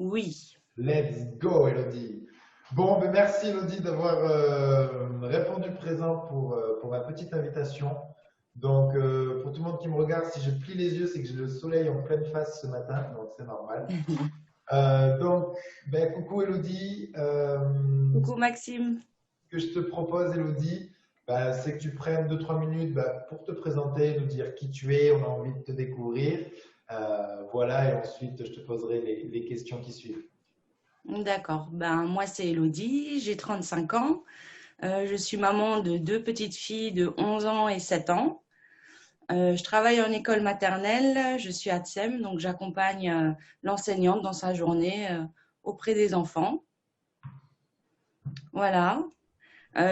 Oui. Let's go, Elodie. Bon, ben merci, Elodie, d'avoir répondu présent pour ma petite invitation. Donc, pour tout le monde qui me regarde, si je plie les yeux, c'est que j'ai le soleil en pleine face ce matin, donc c'est normal. Donc, ben, coucou, Elodie. Coucou Maxime. Ce que je te propose, Elodie, ben, c'est que tu prennes 2-3 minutes ben, pour te présenter, nous dire qui tu es, on a envie de te découvrir. Voilà, et ensuite, je te poserai les questions qui suivent. D'accord. Ben, moi, c'est Elodie, j'ai 35 ans. Je suis maman de deux petites filles de 11 ans et 7 ans. Je travaille en école maternelle, je suis ATSEM, donc j'accompagne l'enseignante dans sa journée auprès des enfants. Voilà.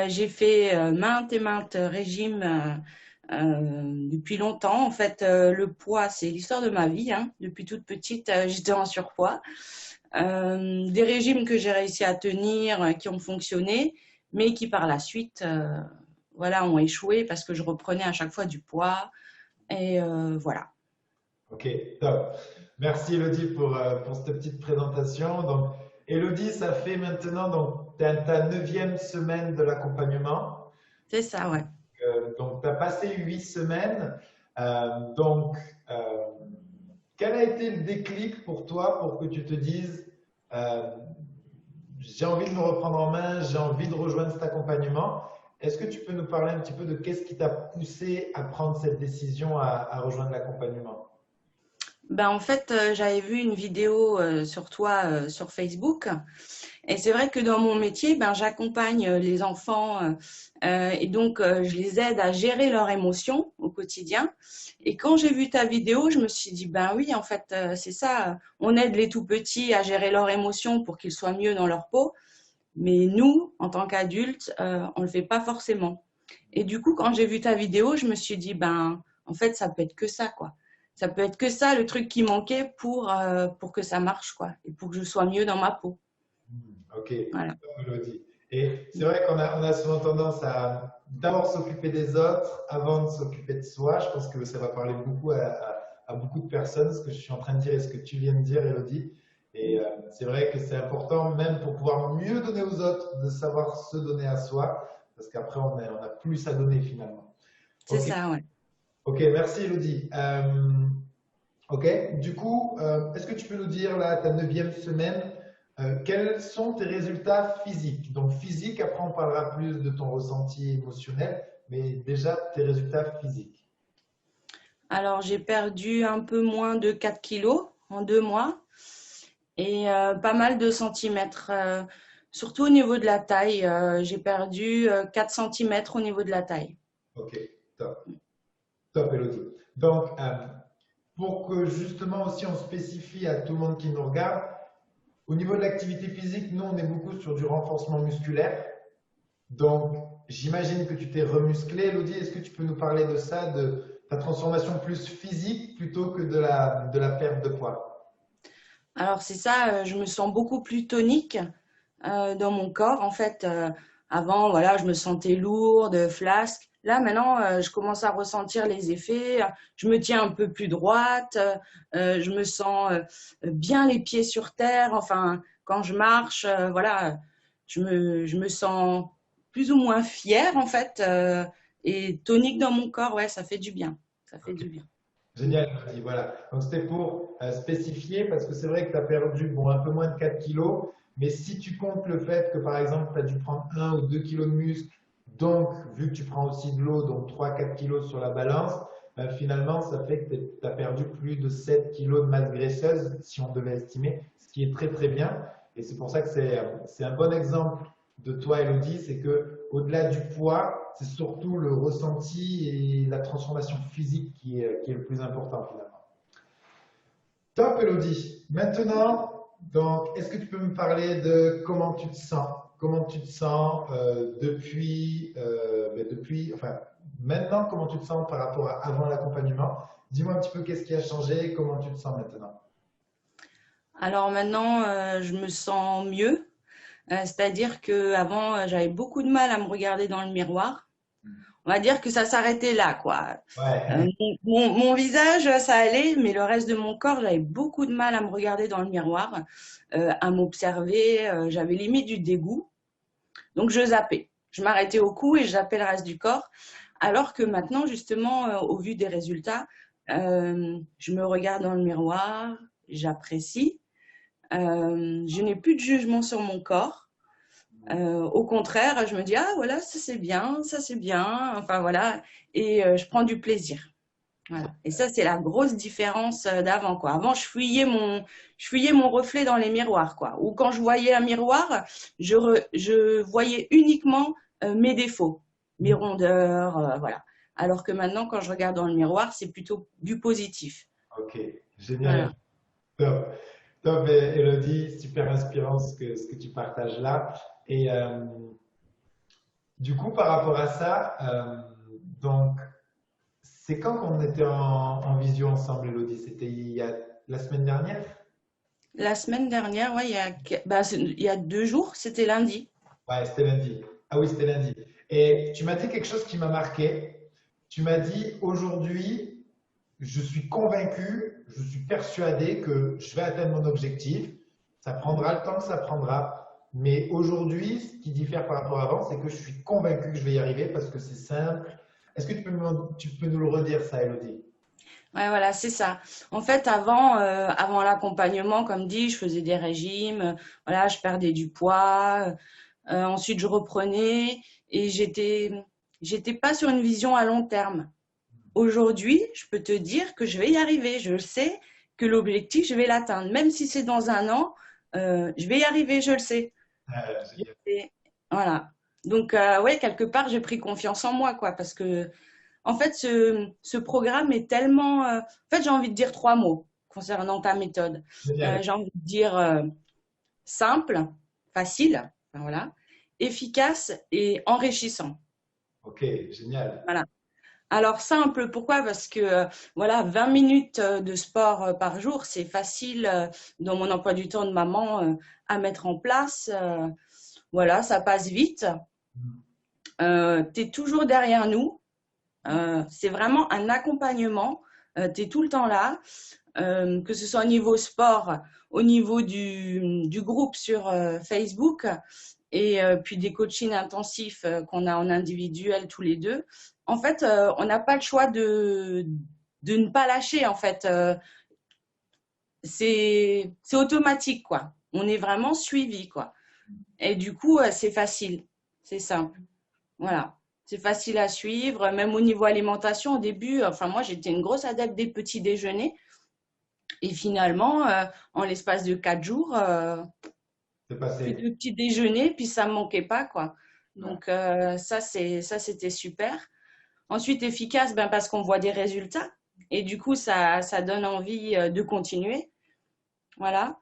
J'ai fait maintes et maintes régimes depuis longtemps. En fait, le poids, c'est l'histoire de ma vie, hein. Depuis toute petite, j'étais en surpoids. Des régimes que j'ai réussi à tenir, qui ont fonctionné, mais qui par la suite, voilà, ont échoué parce que je reprenais à chaque fois du poids. Et voilà. Ok, top. Merci Elodie pour cette petite présentation. Donc, Elodie, ça fait maintenant donc, ta neuvième semaine de l'accompagnement. C'est ça, ouais. Donc, tu as passé 8 semaines. Donc, euh, quel a été le déclic pour toi pour que tu te dises euh, j'ai envie de me reprendre en main, j'ai envie de rejoindre cet accompagnement? Est-ce que tu peux nous parler un petit peu de qu'est-ce qui t'a poussé à prendre cette décision à rejoindre l'accompagnement? Ben, en fait, j'avais vu une vidéo sur toi sur Facebook. Et c'est vrai que dans mon métier, ben, j'accompagne les enfants et donc je les aide à gérer leurs émotions au quotidien. Et quand j'ai vu ta vidéo, je me suis dit, ben oui, en fait, c'est ça. On aide les tout petits à gérer leurs émotions pour qu'ils soient mieux dans leur peau. Mais nous, en tant qu'adultes, on le fait pas forcément. Et du coup, quand j'ai vu ta vidéo, je me suis dit, ben, en fait, ça peut être que ça, quoi. Ça peut être que ça, le truc qui manquait pour que ça marche, quoi. Et pour que je sois mieux dans ma peau. Ok, Voilà. Elodie. Et c'est vrai qu'on a souvent tendance à d'abord s'occuper des autres avant de s'occuper de soi. Je pense que ça va parler beaucoup à beaucoup de personnes, ce que je suis en train de dire et ce que tu viens de dire, Elodie. Et c'est vrai que c'est important, même pour pouvoir mieux donner aux autres, de savoir se donner à soi, parce qu'après, on a plus à donner finalement. C'est Ok, ça, ouais. ok, merci, Elodie. Ok, du coup, est-ce que tu peux nous dire, là, ta neuvième semaine, quels sont tes résultats physiques? Donc, physique, après, on parlera plus de ton ressenti émotionnel, mais déjà, tes résultats physiques. Alors, j'ai perdu un peu moins de 4 kilos en 2 mois et pas mal de centimètres, surtout au niveau de la taille. J'ai perdu 4 centimètres au niveau de la taille. Ok, top, top, Elodie. Donc, pour que justement aussi on spécifie à tout le monde qui nous regarde, au niveau de l'activité physique, nous, on est beaucoup sur du renforcement musculaire. Donc, j'imagine que tu t'es remusclé, Elodie. Est-ce que tu peux nous parler de ça, de ta transformation plus physique plutôt que de la perte de poids? Alors, c'est ça, je me sens beaucoup plus tonique dans mon corps. En fait, avant, voilà, je me sentais lourde, flasque. Là, maintenant, je commence à ressentir les effets. Je me tiens un peu plus droite. Je me sens bien les pieds sur terre. Enfin, quand je marche, voilà, je me sens plus ou moins fière, en fait, et tonique dans mon corps. Ouais, ça fait du bien. Ça fait Ok, du bien. Mm. génial, Elodie. Voilà. Donc, c'était pour spécifier parce que c'est vrai que tu as perdu bon, un peu moins de 4 kilos, mais si tu comptes le fait que par exemple, tu as dû prendre 1 ou 2 kilos de muscle, donc vu que tu prends aussi de l'eau, donc 3-4 kilos sur la balance, finalement, ça fait que tu as perdu plus de 7 kilos de masse graisseuse, si on devait estimer, ce qui est très très bien. Et c'est pour ça que c'est un bon exemple de toi, Elodie, c'est que au-delà du poids, c'est surtout le ressenti et la transformation physique qui est le plus important finalement. Top, Elodie. Maintenant, donc, est-ce que tu peux me parler de comment tu te sens? Comment tu te sens depuis, enfin, maintenant, comment tu te sens par rapport à avant l'accompagnement? Dis-moi un petit peu qu'est-ce qui a changé, comment tu te sens maintenant? Alors maintenant, je me sens mieux. C'est-à-dire qu'avant, j'avais beaucoup de mal à me regarder dans le miroir. On va dire que ça s'arrêtait là, quoi. Ouais. Mon visage, ça allait, mais le reste de mon corps, j'avais beaucoup de mal à me regarder dans le miroir, à m'observer. J'avais limite du dégoût. Donc, je zappais. Je m'arrêtais au cou et je zappais le reste du corps. Alors que maintenant, justement, au vu des résultats, je me regarde dans le miroir, j'apprécie. Je n'ai plus de jugement sur mon corps. Au contraire, je me dis, ah voilà, ça c'est bien, enfin voilà, et je prends du plaisir. Voilà. Et ça, c'est la grosse différence d'avant, quoi. Avant, je fuyais mon reflet dans les miroirs, quoi. Ou quand je voyais un miroir, je voyais uniquement mes défauts, mes rondeurs, voilà. Alors que maintenant, quand je regarde dans le miroir, c'est plutôt du positif. Ok, génial. Voilà. Top. Top, Elodie, super inspirant ce que tu partages là. Et du coup, par rapport à ça, donc, c'est quand qu'on était en visio ensemble, Elodie? C'était il y a la semaine dernière? La semaine dernière, ouais, il y a 2 jours, c'était lundi. Ouais, c'était lundi. Ah oui, c'était lundi. Et tu m'as dit quelque chose qui m'a marqué. Tu m'as dit, aujourd'hui, je suis convaincu, je suis persuadé que je vais atteindre mon objectif. Ça prendra le temps que ça prendra. Mais aujourd'hui, ce qui diffère par rapport à avant, c'est que je suis convaincu que je vais y arriver parce que c'est simple. Est-ce que tu peux nous le redire, ça, Elodie? Ouais, voilà, c'est ça. En fait, avant l'accompagnement, comme dit, je faisais des régimes, voilà, je perdais du poids, ensuite je reprenais et j'étais pas sur une vision à long terme. Aujourd'hui, je peux te dire que je vais y arriver. Je le sais que l'objectif, je vais l'atteindre. Même si c'est dans un an, je vais y arriver, je le sais. Génial. Et voilà. Donc, ouais, quelque part, j'ai pris confiance en moi, quoi, parce que en fait, ce programme est tellement. En fait, j'ai envie de dire 3 mots concernant ta méthode. Génial. J'ai envie de dire simple, facile, enfin, voilà, efficace et enrichissant. Ok, génial. Voilà. Alors simple, pourquoi? Parce que voilà, 20 minutes de sport par jour, c'est facile dans mon emploi du temps de maman à mettre en place. Voilà, ça passe vite. Tu es toujours derrière nous. C'est vraiment un accompagnement. Tu es tout le temps là, que ce soit au niveau sport, au niveau du groupe sur Facebook et puis des coachings intensifs qu'on a en individuel tous les deux. En fait, on n'a pas le choix de ne pas lâcher. En fait, c'est automatique, quoi. On est vraiment suivi, quoi. Et du coup, c'est facile, c'est simple. Voilà. C'est facile à suivre, même au niveau alimentation. Au début, enfin moi, j'étais une grosse adepte des petits déjeuners. Et finalement, en l'espace de 4 jours, C'est fait passé. 2 petits déjeuners, puis ça me manquait pas, quoi. Ouais. Donc ça c'était super. Ensuite efficace, ben parce qu'on voit des résultats et du coup ça donne envie de continuer, voilà.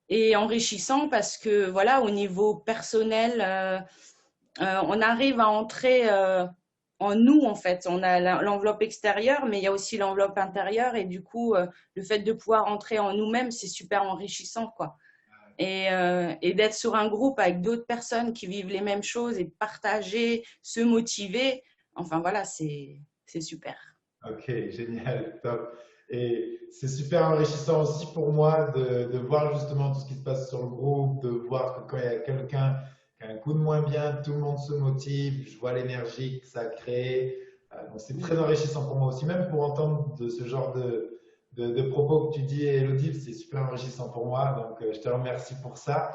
Et enrichissant parce que voilà au niveau personnel, on arrive à entrer en nous en fait. On a l'enveloppe extérieure, mais il y a aussi l'enveloppe intérieure et du coup le fait de pouvoir entrer en nous-mêmes, c'est super enrichissant, quoi. Et d'être sur un groupe avec d'autres personnes qui vivent les mêmes choses et partager, se motiver, enfin voilà, c'est super. Ok, génial, top. Et c'est super enrichissant aussi pour moi de voir justement tout ce qui se passe sur le groupe, de voir que quand il y a quelqu'un qui a un coup de moins bien, tout le monde se motive, je vois l'énergie que ça crée. Donc c'est très enrichissant pour moi aussi, même pour entendre de ce genre de propos que tu dis, Elodie, c'est super enrichissant pour moi. Donc je te remercie pour ça.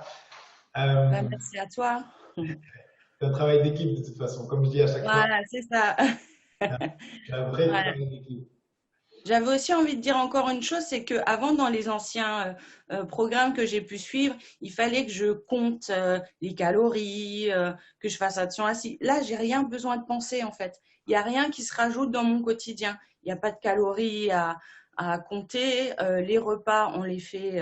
Ben, Euh, merci à toi. c'est un travail d'équipe de toute façon, comme je dis à chaque fois, Voilà, c'est ça. c'est un vrai Voilà. travail d'équipe. J'avais aussi envie de dire encore une chose, c'est que avant dans les anciens programmes que j'ai pu suivre, il fallait que je compte les calories, que je fasse attention à ci. Là, j'ai rien besoin de penser en fait. Il n'y a rien qui se rajoute dans mon quotidien. Il n'y a pas de calories à compter. Les repas, on les fait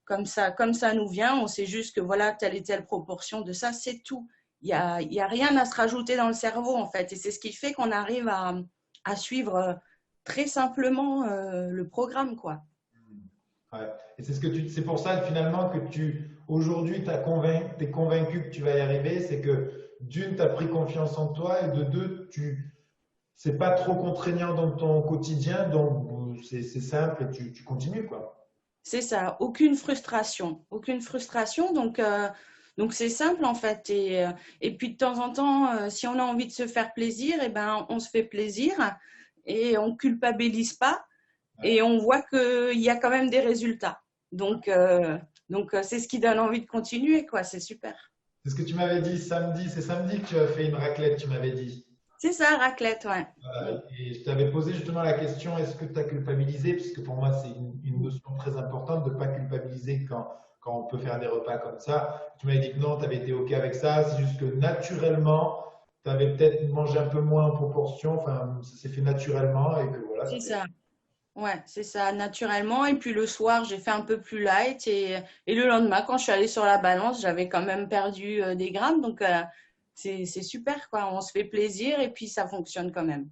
comme ça nous vient. On sait juste que voilà telle et telle proportion de ça, c'est tout. Il y a rien à se rajouter dans le cerveau en fait. Et c'est ce qui fait qu'on arrive à suivre très simplement le programme, quoi. Ouais. Et c'est ce que c'est pour ça finalement que aujourd'hui, t'es convaincu que tu vas y arriver. C'est que d'une, tu as pris confiance en toi et de deux, c'est pas trop contraignant dans ton quotidien, donc c'est simple et tu continues, quoi. C'est ça, aucune frustration, aucune frustration. Donc c'est simple en fait. Et puis de temps en temps, si on a envie de se faire plaisir, eh ben, on se fait plaisir et on culpabilise pas et on voit qu'il y a quand même des résultats. Donc c'est ce qui donne envie de continuer, quoi. C'est super. C'est ce que tu m'avais dit samedi, c'est samedi que tu as fait une raclette, tu m'avais dit. C'est ça, raclette, ouais. Et je t'avais posé justement la question, est-ce que tu as culpabilisé? Puisque pour moi, c'est une notion très importante de ne pas culpabiliser quand on peut faire des repas comme ça. Tu m'avais dit que non, tu avais été OK avec ça. C'est juste que naturellement, tu avais peut-être mangé un peu moins en proportion. Enfin, ça s'est fait naturellement et que voilà, C'est c'était. ça. Ouais, c'est ça, naturellement. Et puis le soir, j'ai fait un peu plus light. Et le lendemain, quand je suis allée sur la balance, j'avais quand même perdu des grammes. Donc c'est super, quoi. On se fait plaisir et puis ça fonctionne quand même.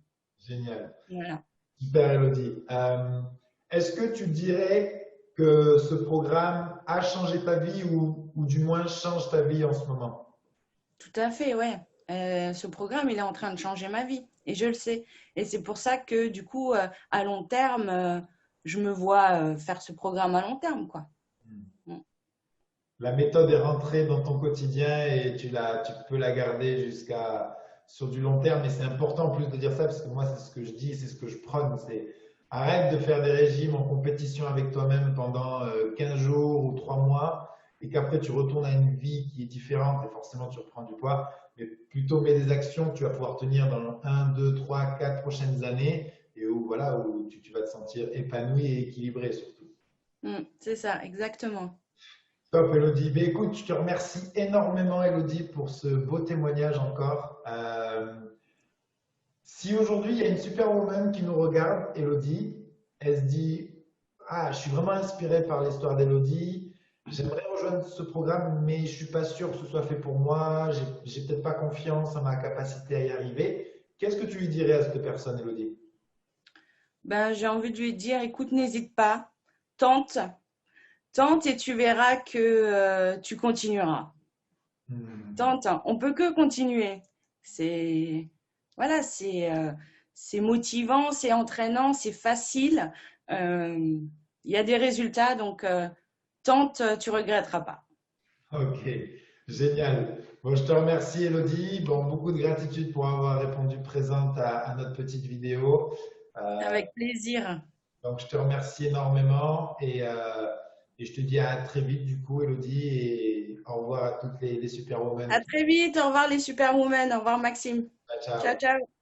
Génial. Voilà. Super, Elodie. Est-ce que tu dirais que ce programme a changé ta vie ou du moins change ta vie en ce moment? Tout à fait, ouais. Ce programme, il est en train de changer ma vie. Et je le sais. Et c'est pour ça que, du coup, à long terme, je me vois faire ce programme à long terme, quoi. Mm. La méthode est rentrée dans ton quotidien et tu peux la garder jusqu'à sur du long terme. Et c'est important en plus de dire ça parce que moi, c'est ce que je dis, c'est ce que je prône. C'est arrête de faire des régimes en compétition avec toi-même pendant 15 jours ou 3 mois et qu'après tu retournes à une vie qui est différente et forcément tu reprends du poids. Mais plutôt mets des actions que tu vas pouvoir tenir dans 1, 2, 3, 4 prochaines années et où, voilà, où tu vas te sentir épanoui et équilibré surtout. C'est ça, exactement. Top, Elodie. Ben, écoute, je te remercie énormément, Elodie, pour ce beau témoignage encore. Si aujourd'hui, il y a une superwoman qui nous regarde, Elodie, elle se dit, ah, je suis vraiment inspiré par l'histoire d'Elodie. J'aimerais rejoindre ce programme, mais je suis pas sûr que ce soit fait pour moi. J'ai peut-être pas confiance en ma capacité à y arriver. Qu'est-ce que tu lui dirais à cette personne, Elodie? Ben, j'ai envie de lui dire, écoute, n'hésite pas, tente, tente et tu verras que tu continueras. Hmm. Tente, hein. On peut que continuer. C'est voilà, c'est motivant, c'est entraînant, c'est facile. Euh, Il y a des résultats, donc tente, tu regretteras pas. Ok, génial. Bon, je te remercie, Elodie. Bon, beaucoup de gratitude pour avoir répondu présente à notre petite vidéo. Euh, Avec plaisir. donc, je te remercie énormément et je te dis à très vite, du coup, Elodie, et au revoir à toutes les superwomen. À très vite. Au revoir les superwomen. Au revoir Maxime. Ciao, Ciao, ciao. ciao.